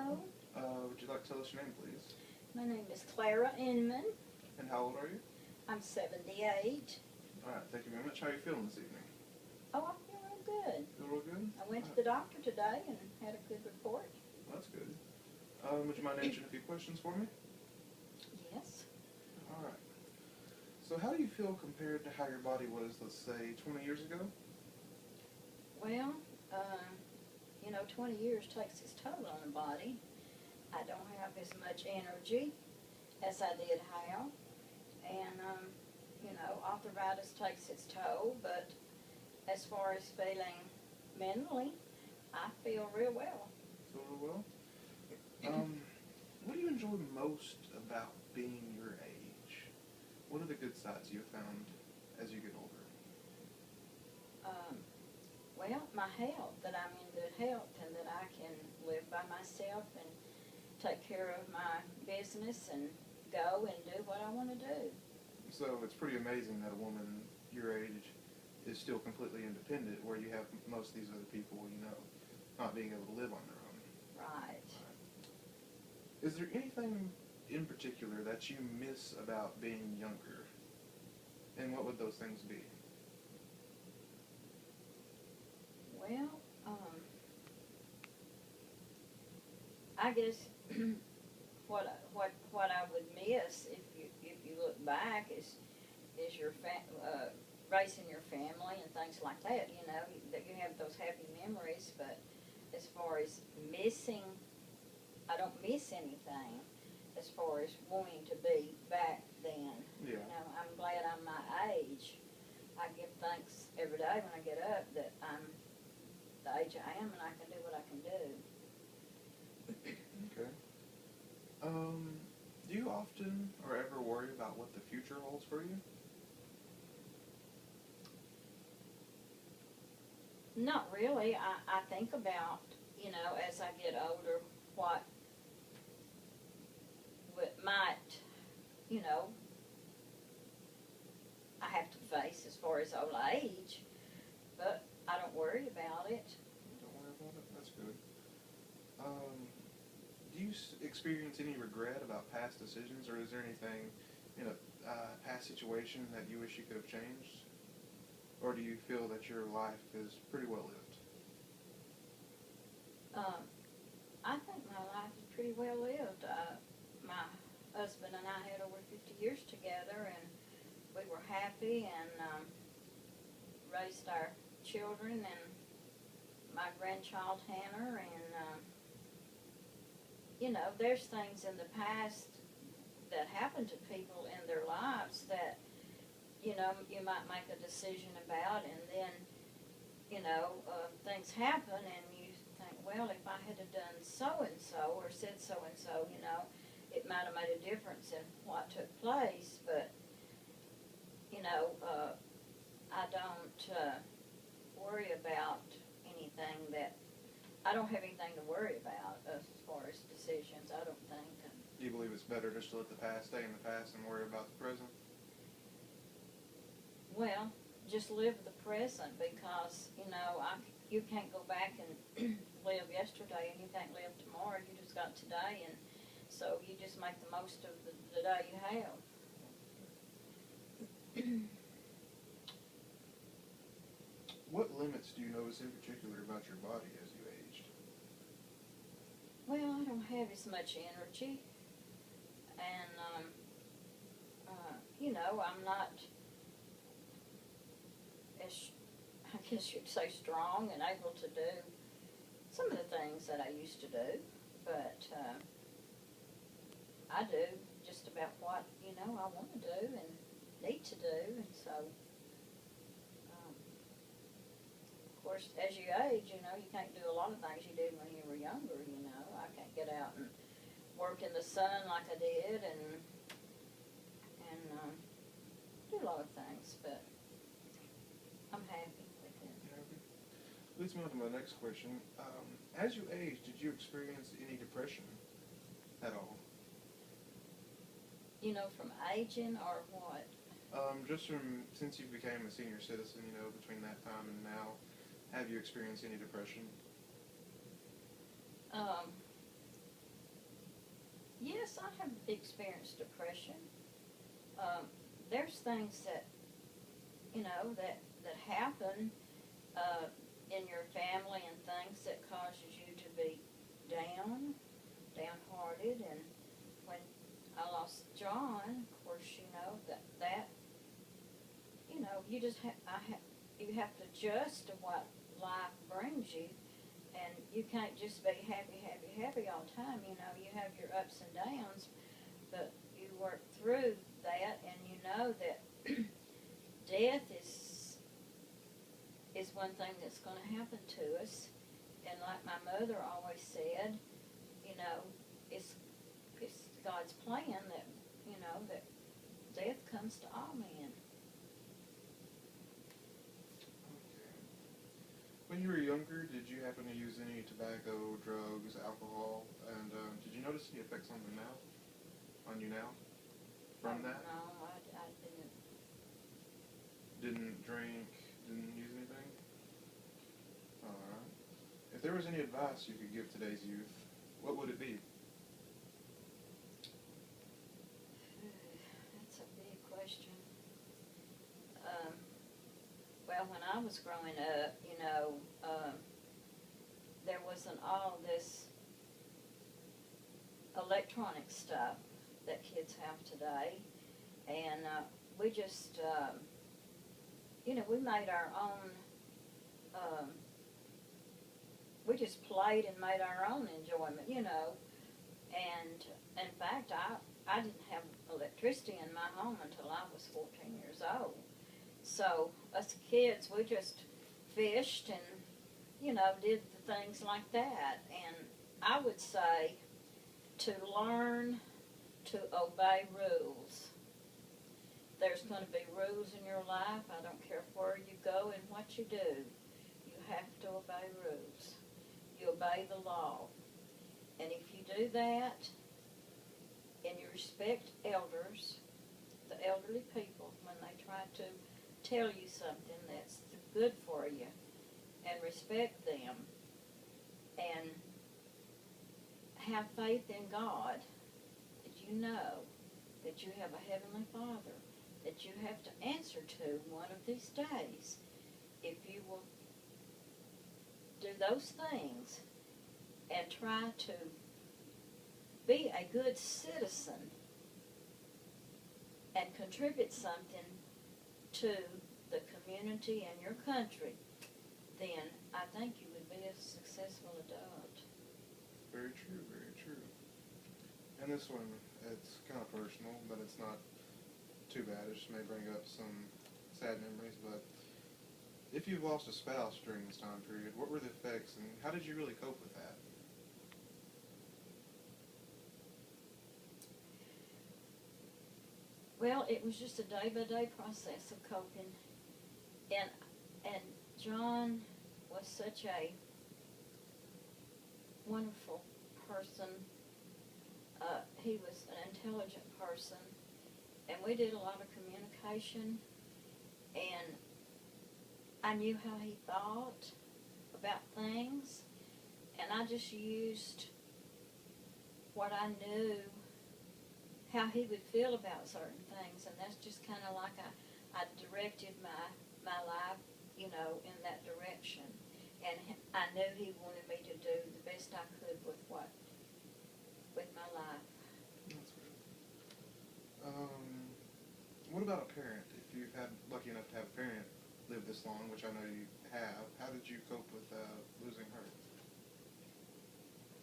Hello. Would you like to tell us your name, please? My name is Clara Inman. And how old are you? I'm 78. All right, thank you very much. How are you feeling this evening? Oh, I feel real good. Feel real good? I went All to right. the doctor today and had a good report. Well, that's good. Would you mind answering a few questions for me? Yes. All right. So how do you feel compared to how your body was, let's say, 20 years ago? Well, 20 years takes its toll on the body. I don't have as much energy as I did have. And, arthritis takes its toll, but as far as feeling mentally, I feel real well. Feel real well? What do you enjoy most about being your age? What are the good sides you've found as you get older? Well, my health, that I'm in good health and that I can live by myself and take care of my business and go and do what I want to do. So it's pretty amazing that a woman your age is still completely independent, where you have most of these other people, not being able to live on their own. Right. Is there anything in particular that you miss about being younger? And what would those things be? Well, I guess what I would miss if you look back is your raising your family and things like that. That you have those happy memories. But as far as missing, I don't miss anything. As far as wanting to be back then, Yeah. I'm glad I'm my age. I give thanks every day when I get up that I'm the age I am and I can do what I can do. Okay. Do you often or ever worry about what the future holds for you? Not really. I think about, as I get older, what might, I have to face as far as old age, but I don't worry about it. Don't worry about it. That's good. Do you experience any regret about past decisions, or is there anything in a past situation that you wish you could have changed? Or do you feel that your life is pretty well lived? I think my life is pretty well lived. My husband and I had over 50 years together, and we were happy and raised our children and my grandchild Hannah. And, there's things in the past that happen to people in their lives that, you might make a decision about, and then, things happen, and you think, well, if I had have done so-and-so or said so-and-so, it might have made a difference in what took place. But, I don't worry about anything I don't have anything to worry about as far as decisions, I don't think. Do you believe it's better just to let the past stay in the past and worry about the present? Well, just live the present, because, you can't go back and live yesterday, and you can't live tomorrow. You just got today, and so you just make the most of the day you have. What limits do you notice in particular about your body as you aged? Well, I don't have as much energy, and, I'm not as, I guess you'd say, strong and able to do some of the things that I used to do, but I do just about what, I want to do and need to do, and so, of course, as you age, you can't do a lot of things you did when you were younger. I can't get out and work in the sun like I did, and do a lot of things, but I'm happy with it. Leads me on to my next question. As you aged, did you experience any depression at all? From aging or what? Just since you became a senior citizen, between that time and now, have you experienced any depression? have experienced depression. There's things that, that happen in your family and things that causes you to be downhearted. And when I lost John, of course, that you just you have to adjust to what life brings you, and you can't just be happy all the time. You have your ups and downs, but you work through that, and you know that death is one thing that's going to happen to us. And like my mother always said, it's God's plan that that death comes to all men. Okay. When you were younger, did you happen to use any tobacco, drugs, alcohol, and did you notice any effects on you now from that? No, I didn't. Didn't drink, didn't use anything? Alright. If there was any advice you could give today's youth, what would it be? That's a big question. Well, when I was growing up, there wasn't all this electronic stuff that kids have today. And we just, we made our own, we just played and made our own enjoyment, And in fact, I didn't have electricity in my home until I was 14 years old. So us kids, we just fished and, did the things like that. And I would say to learn to obey rules. There's going to be rules in your life. I don't care where you go and what you do. You have to obey rules. You obey the law. And if you do that, and you respect elders, the elderly people, when they try to tell you something that's good for you, and respect them, and have faith in God, that you know that you have a Heavenly Father, that you have to answer to one of these days. If you will do those things and try to be a good citizen and contribute something to the community and your country, then I think you would be a successful adult. Very true, very true. And this one, it's kind of personal, but it's not too bad. It just may bring up some sad memories, but if you've lost a spouse during this time period, what were the effects, and how did you really cope with that? Well, it was just a day-by-day process of coping. And John was such a wonderful person. He was an intelligent person, and we did a lot of communication, and I knew how he thought about things, and I just used what I knew, how he would feel about certain things, and that's just kind of like I directed my life, in that direction. And I knew he wanted me to do the best I could with my life. That's good. What about a parent? If you've had lucky enough to have a parent live this long, which I know you have, how did you cope with losing her?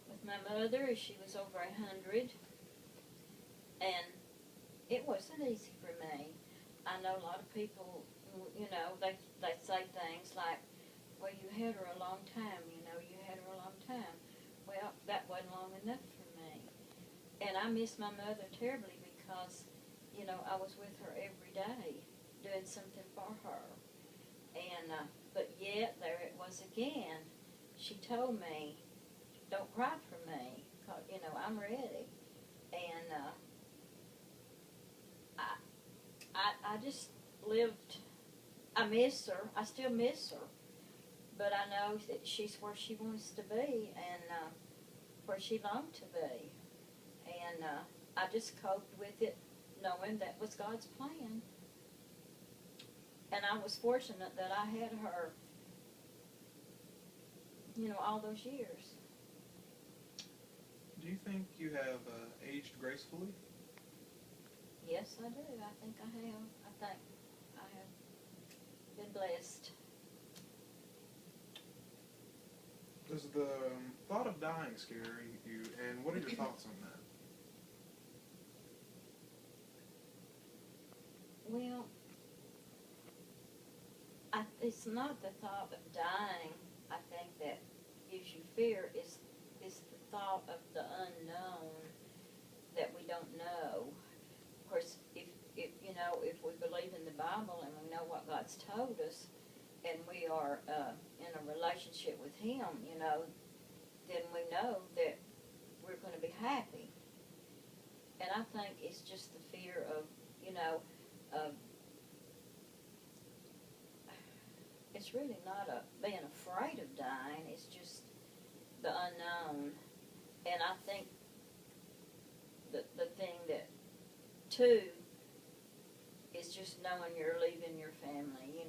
With my mother, she was over 100, and it wasn't easy for me. I know a lot of people, they say things like, well, you had her a long time, you had her a long time. Well, that wasn't long enough for me. And I miss my mother terribly because, I was with her every day doing something for her. And, but yet, there it was again. She told me, don't cry for me, 'cause, I'm ready. And I just lived, I miss her, I still miss her, but I know that she's where she wants to be, and where she longed to be. And I just coped with it knowing that was God's plan. And I was fortunate that I had her, all those years. Do you think you have aged gracefully? Yes, I do. I think I have. I think I have been blessed. Does the thought of dying scare you, and what are your thoughts on that? Well, it's not the thought of dying, I think, that gives you fear. It's the thought of the unknown that we don't know. Of course, if we believe in the Bible and we know what God's told us, and we are in a relationship with Him, then we know that we're going to be happy. And I think it's just the fear of, of it's really not being afraid of dying. It's just the unknown. And I think the thing that, too, is just knowing you're leaving your family,